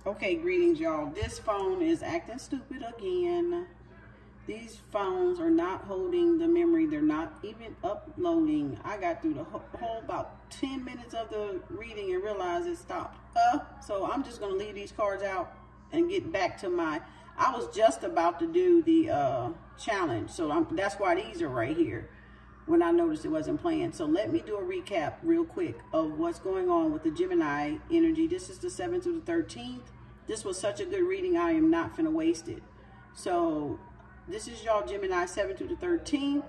Okay, greetings, y'all. This phone is acting stupid again. These phones are not holding the memory. They're not even uploading. I got through the whole about 10 minutes of the reading and realized it stopped. So I'm just going to leave these cards out and get back to my... I was just about to do the challenge. So that's why these are right here when I noticed it wasn't playing. So let me do a recap real quick of what's going on with the Gemini energy. This is the 7th through the 13th. This was such a good reading. I am not finna waste it. So this is y'all Gemini 7th through the 13th.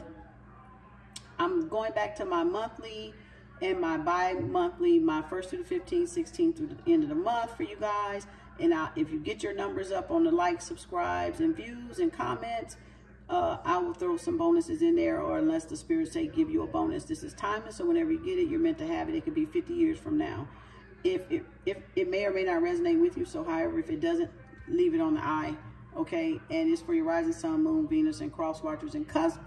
I'm going back to my monthly and my bi-monthly, my 1st through the 15th, 16th through the end of the month for you guys. And if you get your numbers up on the likes, subscribes, and views and comments, I will throw some bonuses in there, or unless the spirits say give you a bonus. This is timeless, so whenever you get it, you're meant to have it. It could be 50 years from now. If it may or may not resonate with you, so however, if it doesn't, leave it on the eye, okay? And it's for your rising sun, moon, Venus, and cross watchers and cuspers.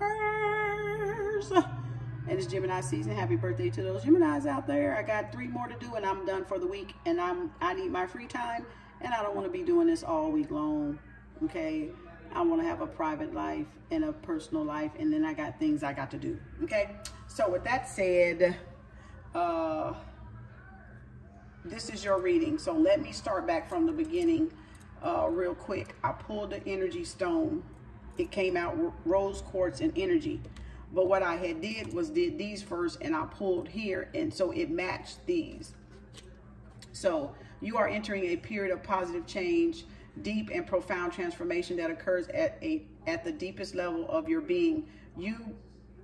And it's Gemini season. Happy birthday to those Geminis out there. I got 3 more to do, and I'm done for the week. And I need my free time, and I don't want to be doing this all week long, okay? I want to have a private life and a personal life, and then I got things I got to do, okay? So with that said, this is your reading. So let me start back from the beginning real quick. I pulled the energy stone. It came out rose quartz and energy. But what I had did these first, and I pulled here, and so it matched these. So you are entering a period of positive change, deep and profound transformation that occurs at the deepest level of your being. You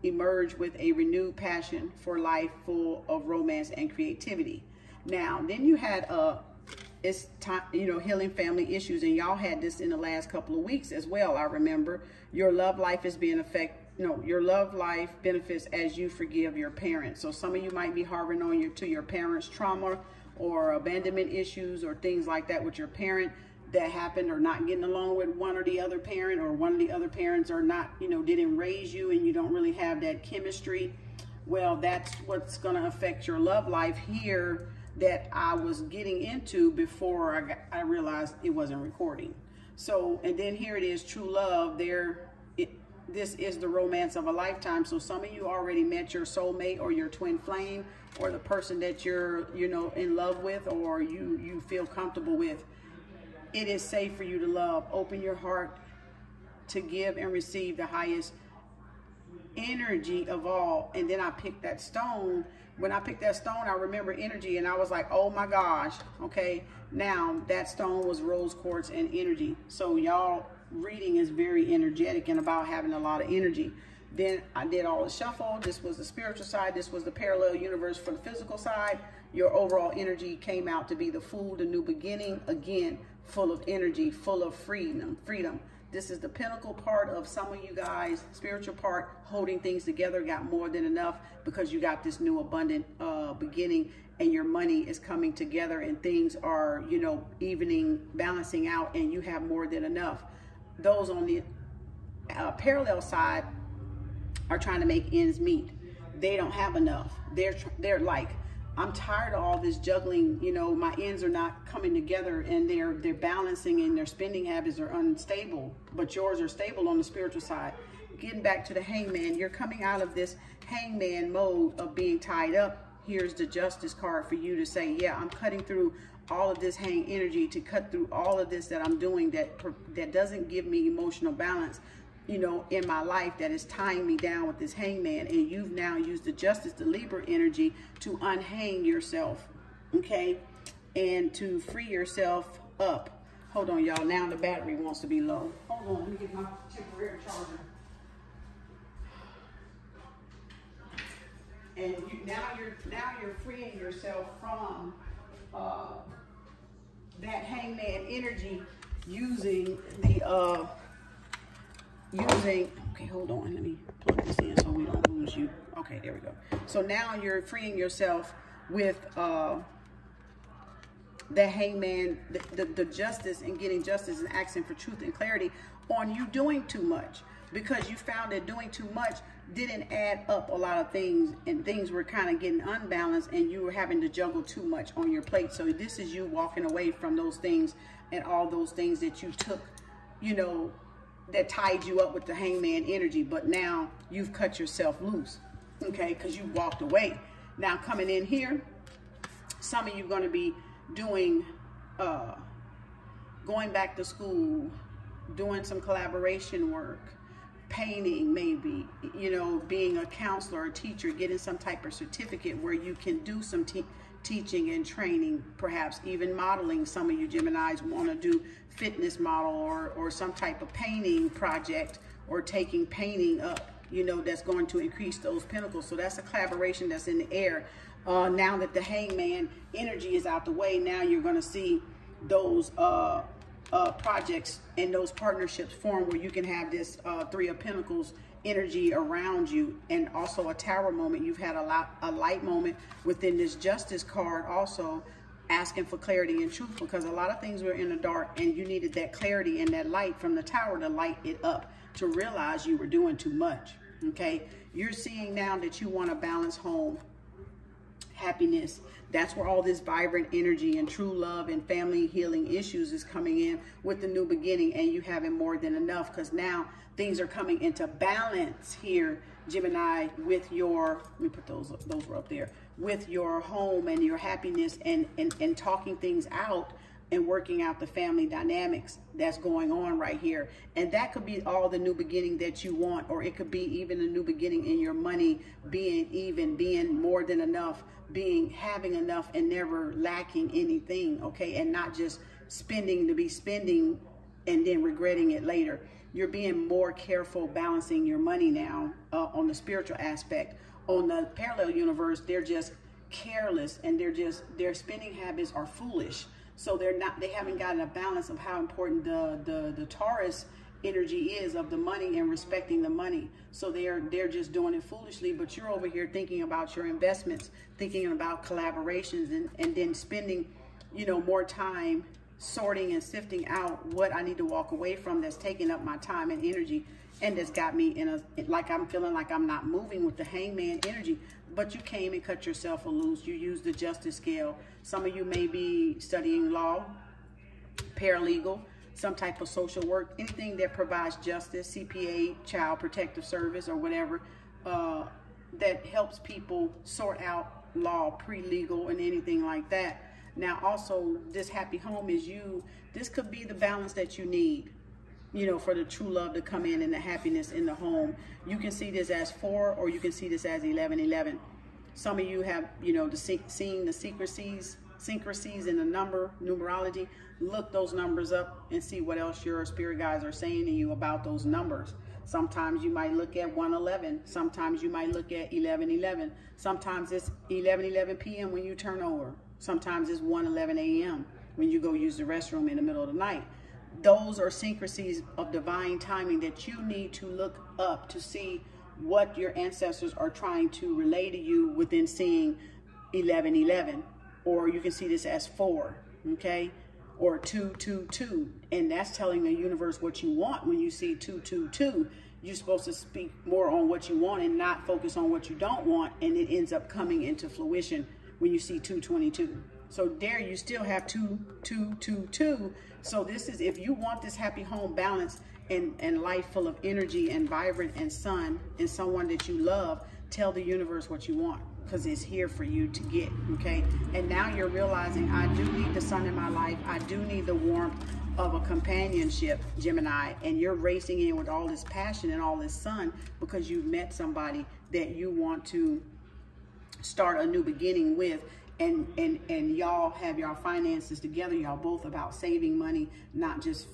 emerge with a renewed passion for life, full of romance and creativity. Now, then you had it's time, you know, healing family issues, and y'all had this in the last couple of weeks as well. I remember your love life is being affected. Your love life benefits as you forgive your parents. So some of you might be harboring on to your parents' trauma or abandonment issues or things like that with your parent that happened, or not getting along with one or the other parent, or one of the other parents are not, didn't raise you and you don't really have that chemistry. Well, that's what's going to affect your love life here that I was getting into before I realized it wasn't recording. So, and then here it is, true love. This is the romance of a lifetime. So some of you already met your soulmate or your twin flame, or the person that you're, in love with, or you feel comfortable with. It is safe for you to love. Open your heart to give and receive the highest energy of all. And then I picked that stone. When I picked that stone, I remember energy, and I was like, oh my gosh. Okay, now that stone was rose quartz and energy. So y'all reading is very energetic and about having a lot of energy. Then I did all the shuffle. This was the spiritual side. This was the parallel universe for the physical side. Your overall energy came out to be the Fool, the new beginning. Again, full of energy, full of freedom. This is the pinnacle part of some of you guys, spiritual part, holding things together, got more than enough because you got this new abundant beginning, and your money is coming together, and things are, evening, balancing out, and you have more than enough. Those on the parallel side are trying to make ends meet. They don't have enough. They're like, I'm tired of all this juggling. My ends are not coming together, and they're balancing, and their spending habits are unstable, but yours are stable on the spiritual side. Getting back to the Hangman, you're coming out of this Hangman mode of being tied up. Here's the Justice card for you to say, yeah, I'm cutting through all of this hang energy, to cut through all of this that I'm doing that doesn't give me emotional balance, in my life, that is tying me down with this Hangman. And you've now used the Justice, the Libra energy, to unhang yourself, okay, and to free yourself up. Hold on, y'all. Now the battery wants to be low. Hold on, let me get my temporary charger. And now you're freeing yourself from that Hangman energy using the okay, hold on, let me plug this in so we don't lose you. Okay, there we go. So now you're freeing yourself with the Hangman, the Justice, and getting justice and asking for truth and clarity on you doing too much, because you found that doing too much, didn't add up a lot of things, and things were kind of getting unbalanced, and you were having to juggle too much on your plate. So this is you walking away from those things and all those things that you took, you know, that tied you up with the hangman energy. But now you've cut yourself loose, okay, because you walked away. Now coming in here, some of you are going to be doing, going back to school, doing some collaboration work, painting maybe, you know, being a counselor or teacher, getting some type of certificate where you can do some teaching and training, perhaps even modeling. Some of you Geminis want to do fitness model or some type of painting project, or taking painting up, you know, that's going to increase those pinnacles. So that's a collaboration that's in the air. Now that the hangman energy is out the way, now you're going to see those projects and those partnerships form where you can have this Three of Pentacles energy around you, and also a Tower moment. You've had a light moment within this Justice card, also asking for clarity and truth, because a lot of things were in the dark and you needed that clarity and that light from the Tower to light it up, to realize you were doing too much. Okay, you're seeing now that you want to balance home, happiness. That's where all this vibrant energy and true love and family healing issues is coming in with the new beginning, and you having more than enough, because now things are coming into balance here, Gemini, with your, let me put those were up there, with your home and your happiness, and talking things out and working out the family dynamics that's going on right here. And that could be all the new beginning that you want, or it could be even a new beginning in your money, being even, being more than enough, having enough and never lacking anything, okay? And not just spending to be spending and then regretting it later. You're being more careful balancing your money now on the spiritual aspect. On the parallel universe, they're just careless, and their spending habits are foolish. So they haven't gotten a balance of how important the Taurus energy is of the money and respecting the money. So they're just doing it foolishly, but you're over here thinking about your investments, thinking about collaborations, and then spending, you know, more time sorting and sifting out what I need to walk away from that's taking up my time and energy, and that's got me in like I'm feeling like I'm not moving with the hangman energy. But you came and cut yourself loose. You used the justice scale. Some of you may be studying law, paralegal, some type of social work, anything that provides justice, CPA, child protective service, or whatever, that helps people sort out law, pre-legal, and anything like that. Now, also, this happy home is you. This could be the balance that you need, you know, for the true love to come in and the happiness in the home. You can see this as 4, or you can see this as 1111. Some of you have, you know, seeing the synchronicities in the numerology. Look those numbers up and see what else your spirit guides are saying to you about those numbers. Sometimes you might look at 111. Sometimes you might look at 1111. Sometimes it's 11:11 p.m. when you turn over. Sometimes it's 1:11 a.m. when you go use the restroom in the middle of the night. Those are synchronicities of divine timing that you need to look up to see what your ancestors are trying to relay to you within seeing 11:11. Or you can see this as 4, okay? Or 222. And that's telling the universe what you want. When you see 222, you're supposed to speak more on what you want and not focus on what you don't want. And it ends up coming into fruition when you see 222. So there you still have 222. So this is, if you want this happy home balance and life full of energy and vibrant and sun and someone that you love, tell the universe what you want, because it's here for you to get, okay? And now you're realizing, I do need the sun in my life. I do need the warmth of a companionship, Gemini. And you're racing in with all this passion and all this sun because you've met somebody that you want to start a new beginning with. And y'all have your finances together. Y'all both about saving money, not just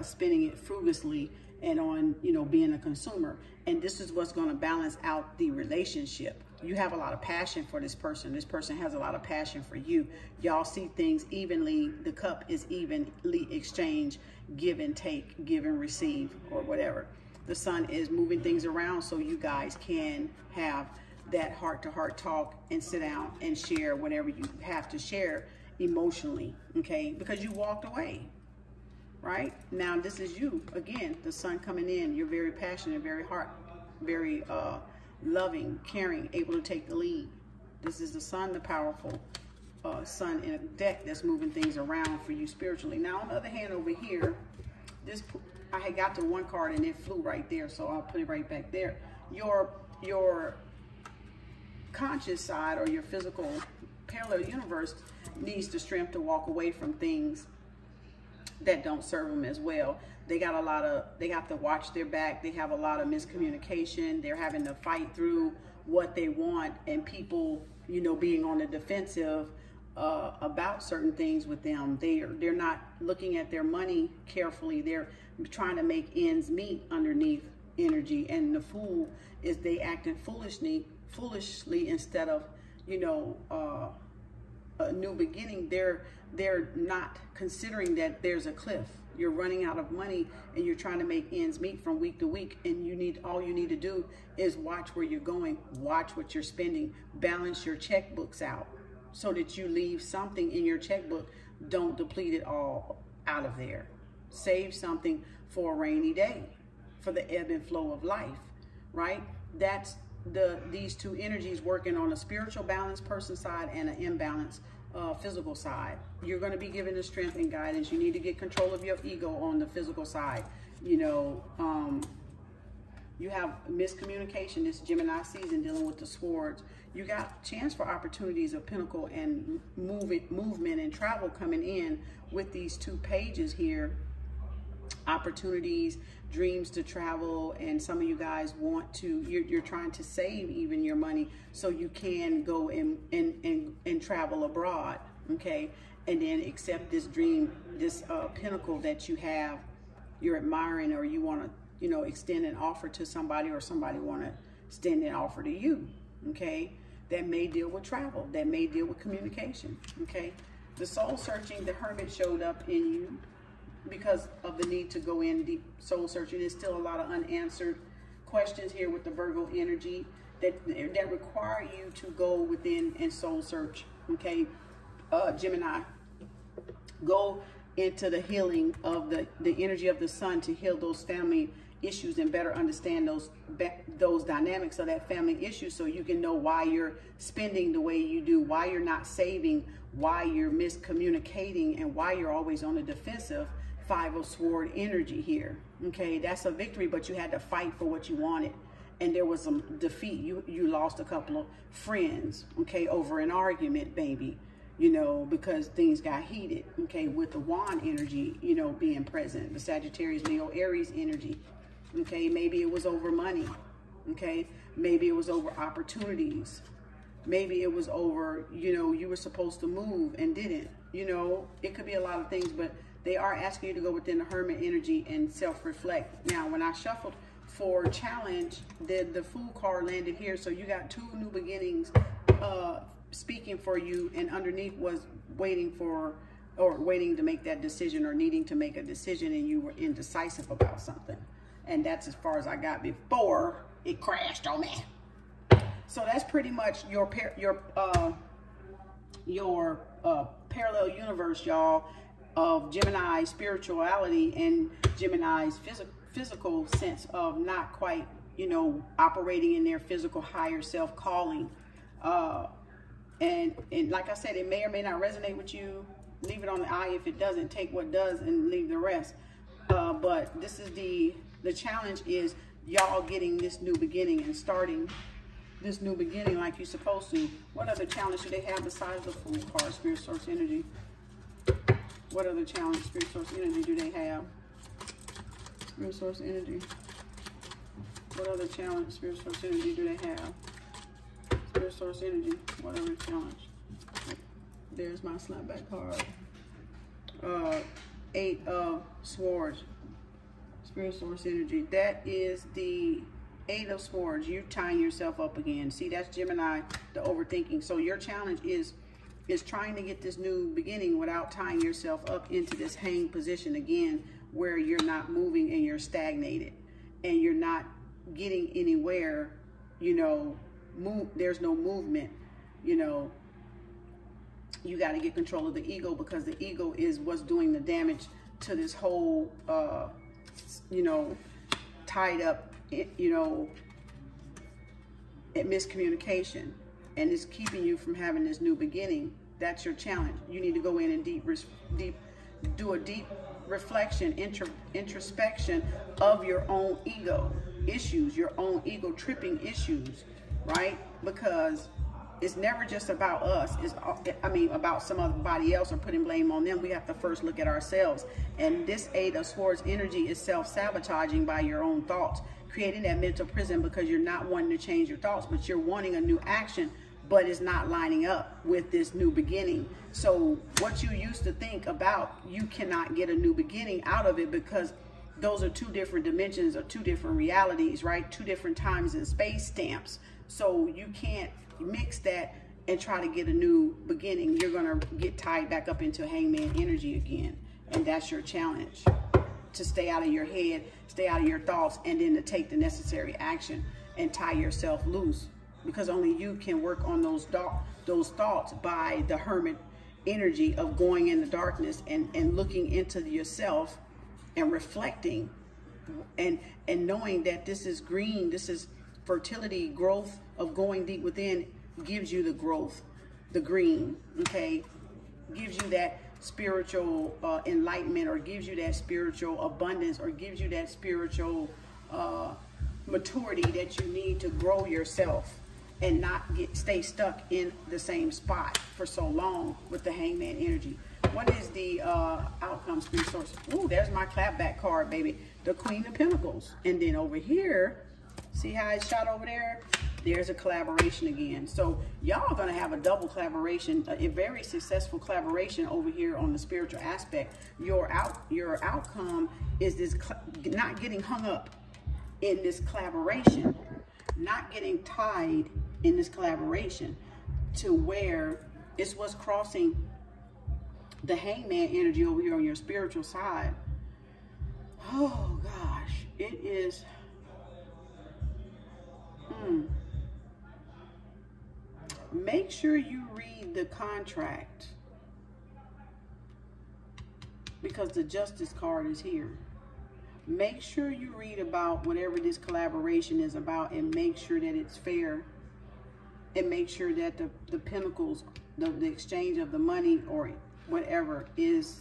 spending it frugally and on, you know, being a consumer. And this is what's going to balance out the relationship. You have a lot of passion for this person. This person has a lot of passion for you. Y'all see things evenly. The cup is evenly exchanged, give and take, give and receive, or whatever. The sun is moving things around so you guys can have that heart-to-heart talk and sit down and share whatever you have to share emotionally, okay? Because you walked away, right? Now this is you again, the sun coming in. You're very passionate, very loving, caring, able to take the lead. This is the sun, the powerful sun in a deck that's moving things around for you spiritually. Now, on the other hand, over here, I had got to one card and it flew right there, so I'll put it right back there. Your conscious side, or your physical parallel universe, needs the strength to walk away from things that don't serve them as well. They have to watch their back. They have a lot of miscommunication. They're having to fight through what they want, and people, you know, being on the defensive about certain things with them. They're not looking at their money carefully. They're trying to make ends meet underneath energy, and the Fool is they acting foolishly instead of, you know, a new beginning. They're not considering that there's a cliff. You're running out of money and you're trying to make ends meet from week to week, and all you need to do is watch where you're going, watch what you're spending, balance your checkbooks out so that you leave something in your checkbook. Don't deplete it all out of there. Save something for a rainy day, for the ebb and flow of life, right? That's these two energies working on a spiritual balance person side and an imbalanced physical side. You're going to be given the strength and guidance. You need to get control of your ego on the physical side. You know, you have miscommunication this Gemini season dealing with the swords. You got chance for opportunities of pinnacle and movement and travel coming in with these two pages here. Opportunities, dreams to travel, and some of you guys want to, you're trying to save even your money so you can go and travel abroad, okay? And then accept this dream, this pinnacle that you have, you're admiring, or you want to, you know, extend an offer to somebody, or somebody want to extend an offer to you, okay? That may deal with travel, that may deal with communication, okay? The soul searching, the Hermit showed up in you because of the need to go in deep soul searching. There's still a lot of unanswered questions here with the Virgo energy that require you to go within and soul search, okay? Gemini, go into the healing of the energy of the sun to heal those family issues and better understand those dynamics of that family issue, so you can know why you're spending the way you do, why you're not saving, why you're miscommunicating, and why you're always on the defensive. Five of Sword energy here, okay? That's a victory, but you had to fight for what you wanted, and there was some defeat. You lost a couple of friends, okay, over an argument, baby, you know, because things got heated, okay, with the Wand energy, you know, being present, the Sagittarius, Leo, Aries energy, okay? Maybe it was over money, okay? Maybe it was over opportunities. Maybe it was over, you know, you were supposed to move and didn't, you know? It could be a lot of things, but they are asking you to go within the Hermit energy and self-reflect. Now, when I shuffled for challenge, the Fool card landed here, so you got two new beginnings speaking for you, and underneath was waiting to make that decision, or needing to make a decision, and you were indecisive about something. And that's as far as I got before it crashed on me. So that's pretty much your parallel universe, y'all, of Gemini spirituality and Gemini's physical sense of not quite, you know, operating in their physical higher self calling. And like I said, it may or may not resonate with you. Leave it on the eye. If it doesn't, take what does and leave the rest. But this is the challenge is y'all getting this new beginning and starting this new beginning like you're supposed to. What other challenge do they have besides the Fool card, Spirit Source energy? What other challenge, Spirit Source energy, do they have? Spirit Source energy. What other challenge, Spirit Source energy, do they have? Spirit Source energy. What other challenge? There's my snapback card. 8 of Swords. Spirit Source energy. That is the 8 of Swords. You're tying yourself up again. See, that's Gemini, the overthinking. So your challenge is trying to get this new beginning without tying yourself up into this hang position again, where you're not moving and you're stagnated and you're not getting anywhere, you know, there's no movement, you know. You got to get control of the ego, because the ego is what's doing the damage to this whole, you know, tied up, you know, miscommunication, and it's keeping you from having this new beginning. That's your challenge. You need to go in and do a deep reflection, introspection of your own ego issues, your own ego tripping issues, right? Because it's never just about us. About somebody else or putting blame on them. We have to first look at ourselves. And this Eight of Swords energy is self-sabotaging by your own thoughts, creating that mental prison because you're not wanting to change your thoughts, but you're wanting a new action, but it's not lining up with this new beginning. So what you used to think about, you cannot get a new beginning out of it, because those are two different dimensions or two different realities, right? Two different times and space stamps. So you can't mix that and try to get a new beginning. You're going to get tied back up into Hangman energy again. And that's your challenge, to stay out of your head, stay out of your thoughts, and then to take the necessary action and tie yourself loose. Because only you can work on those thoughts by the Hermit energy of going in the darkness and looking into yourself and reflecting and knowing that this is green, this is fertility, growth of going deep within gives you the growth, the green, okay? Gives you that spiritual enlightenment, or gives you that spiritual abundance, or gives you that spiritual maturity that you need to grow yourself and not stay stuck in the same spot for so long with the Hangman energy. What is the outcome, spirit source? Ooh, there's my clapback card, baby. The Queen of Pentacles. And then over here, see how it's shot over there? There's a collaboration again. So y'all are gonna have a double collaboration, a very successful collaboration over here on the spiritual aspect. Your outcome is this, not getting hung up in this collaboration, not getting tied in this collaboration to where it's what's crossing the Hangman energy over here on your spiritual side. Oh gosh, it is. Make sure you read the contract, because the Justice card is here. Make sure you read about whatever this collaboration is about, and make sure that it's fair, and make sure that the Pentacles, the exchange of the money or whatever is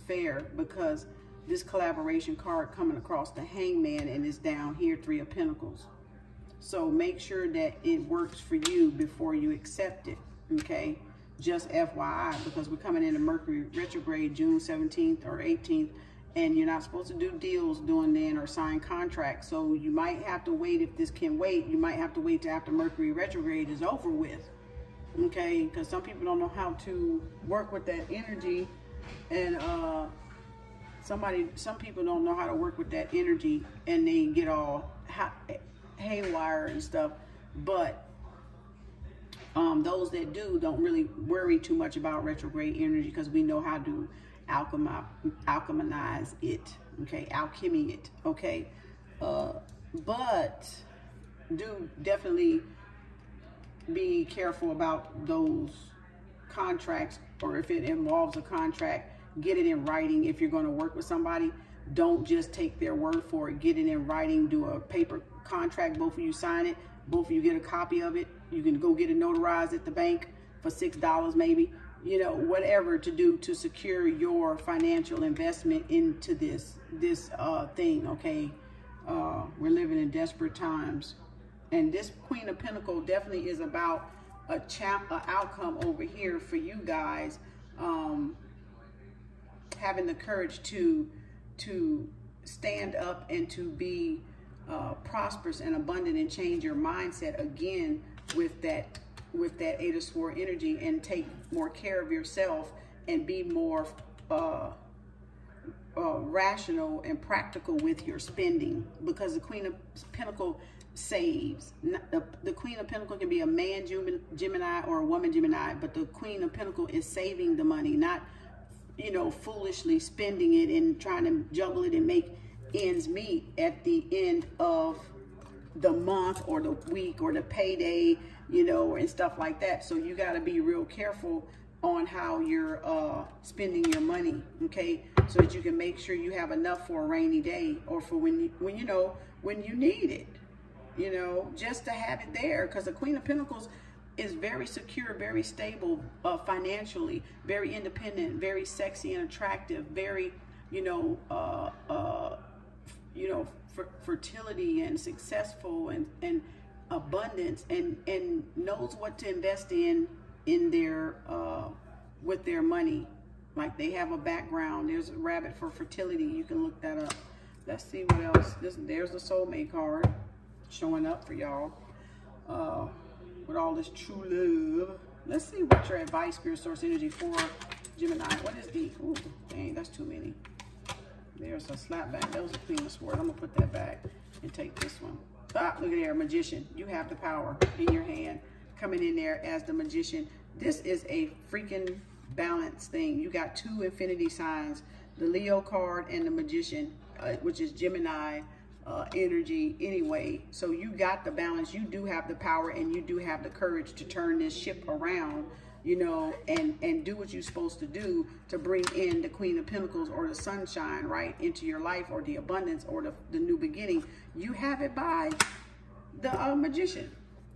fair, because this collaboration card coming across the Hangman and is down here, Three of Pentacles. So make sure that it works for you before you accept it, okay? Just FYI, because we're coming into Mercury retrograde June 17th or 18th, and you're not supposed to do deals during then or sign contracts. So you might have to wait. If this can wait, you might have to wait till after Mercury retrograde is over with, okay? Because some people don't know how to work with that energy, and some people don't know how to work with that energy, and they get all haywire and stuff. But those that do don't really worry too much about retrograde energy, because we know how to alchemize it, okay? Alchemy it, okay? But do definitely be careful about those contracts, or if it involves a contract, get it in writing. If you're going to work with somebody, don't just take their word for it. Get it in writing. Do a paper contract. Both of you sign it. Both of you get a copy of it. You can go get it notarized at the bank for $6 maybe. You know, whatever to do to secure your financial investment into this thing, okay? We're living in desperate times. And this Queen of Pentacles definitely is about a outcome over here for you guys, having the courage to stand up and to be prosperous and abundant, and change your mindset again with that Eight of Swords energy, and take more care of yourself and be more rational and practical with your spending, because the Queen of Pentacles saves. The Queen of Pentacles can be a man Gemini or a woman Gemini, but the Queen of Pentacles is saving the money, not, you know, foolishly spending it and trying to juggle it and make ends meet at the end of the month or the week or the payday, you know, and stuff like that. So you got to be real careful on how you're spending your money, okay? So that you can make sure you have enough for a rainy day, or for when you need it, you know, just to have it there, because the Queen of Pentacles is very secure, very stable financially, very independent, very sexy and attractive, very, fertility and successful and abundance, and knows what to invest in their with their money. Like, they have a background. There's a rabbit for fertility. You can look that up. Let's see what else. There's the soulmate card showing up for y'all. With all this true love. Let's see what your advice, spirit, source, energy for Gemini. What is the, ooh, dang, that's too many. There's a slap back. That was a Queen of Swords. I'm gonna put that back and take this one. Ah, look at there, Magician. You have the power in your hand, coming in there as the Magician. This is a freaking balance thing. You got two infinity signs, the Leo card and the Magician, which is Gemini energy anyway. So you got the balance. You do have the power, and you do have the courage to turn this ship around, you know, and do what you're supposed to do to bring in the Queen of Pentacles, or the sunshine, right, into your life, or the abundance, or the new beginning. You have it by the Magician,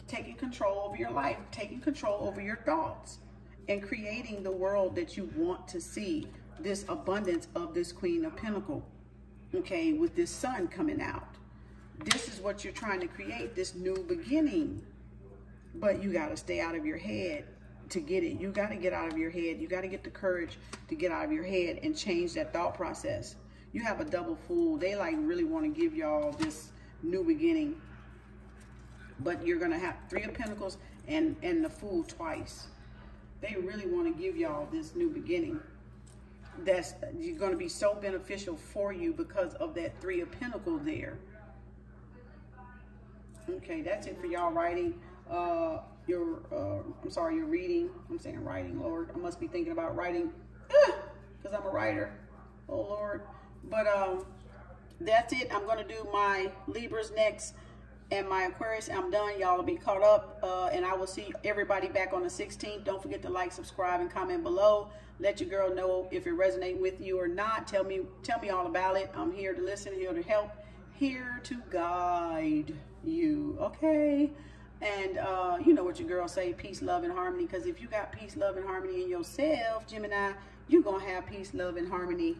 taking control over your life, taking control over your thoughts, and creating the world that you want to see, this abundance of this Queen of Pentacles. Okay, with this sun coming out. This is what you're trying to create, this new beginning. But you got to stay out of your head to get it. You got to get out of your head. You got to get the courage to get out of your head and change that thought process. You have a double fool. They like really want to give y'all this new beginning. But you're going to have Three of Pentacles and the Fool twice. They really want to give y'all this new beginning. That's going to be so beneficial for you because of that Three of Pentacles there. Okay, that's it for y'all writing. I'm sorry, your reading. I'm saying writing, Lord. I must be thinking about writing because I'm a writer. Oh, Lord. But that's it. I'm going to do my Libras next and my Aquarius. I'm done. Y'all will be caught up. And I will see everybody back on the 16th. Don't forget to like, subscribe, and comment below. Let your girl know if it resonates with you or not. Tell me all about it. I'm here to listen, here to help, here to guide you. Okay? And you know what your girl say, peace, love, and harmony. Because if you got peace, love, and harmony in yourself, Gemini, you're going to have peace, love, and harmony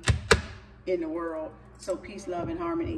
in the world. So peace, love, and harmony.